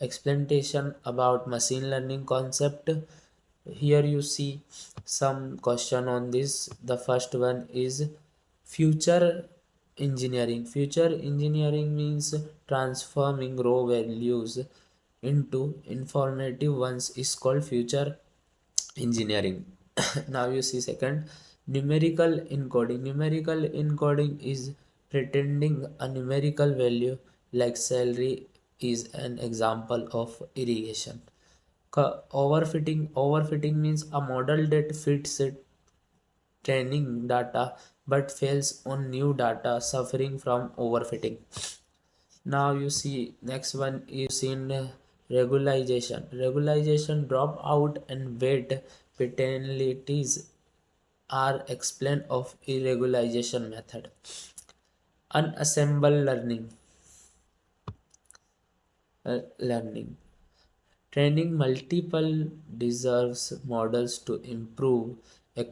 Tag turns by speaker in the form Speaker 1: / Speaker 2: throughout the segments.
Speaker 1: explanation about machine learning concept. Here you see some question on this. The first one is future engineering. Future engineering means transforming raw values into informative ones is called future engineering. Now you see second, numerical encoding. Numerical encoding is pretending a numerical value like salary is an example of irrigation. Overfitting means a model that fits it training data but fails on new data, suffering from overfitting. Now you see next one is in regularization. Regularization drop out and weight penalties are explained of irregularization method. Unassemble learning. Training multiple deserves models to improve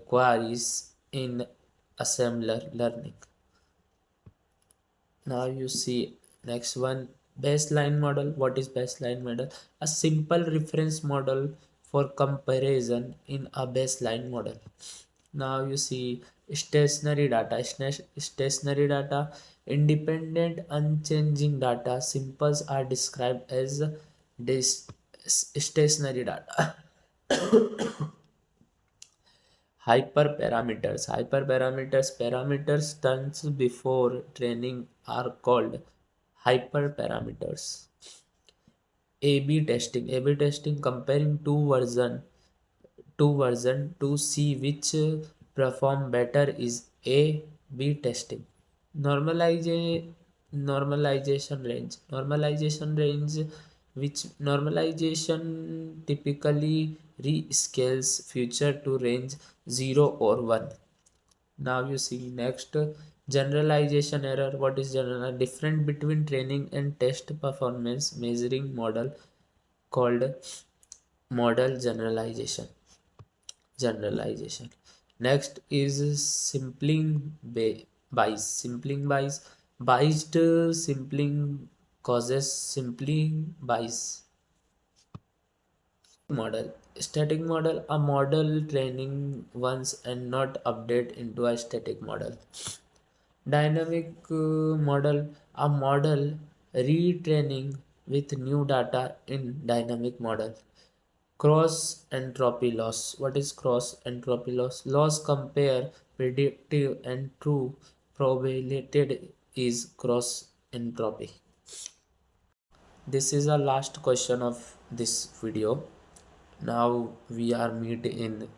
Speaker 1: queries in assembler learning. Now you see next one, baseline model. What is baseline model? A simple reference model for comparison in a baseline model. Now you see stationary data. Stationary data, independent unchanging data. Simples are described as stationary data. Hyperparameters turns before training are called hyperparameters. A/B testing comparing two version to see which perform better is A/B testing. Normalize normalization range, which normalization typically rescales future to range 0 or 1. Now you see next, generalization error. What is general difference between training and test performance measuring model called model generalization. Next is biased sampling causes sampling bias. Static model, a model training once and not update into a static model. Dynamic model, a model retraining with new data in dynamic model. Cross entropy loss. What is cross entropy loss? Loss compare predictive and true probability is cross entropy. This is the last question of this video. Now we are meet in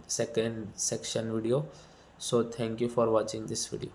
Speaker 1: second section video. So thank you for watching this video.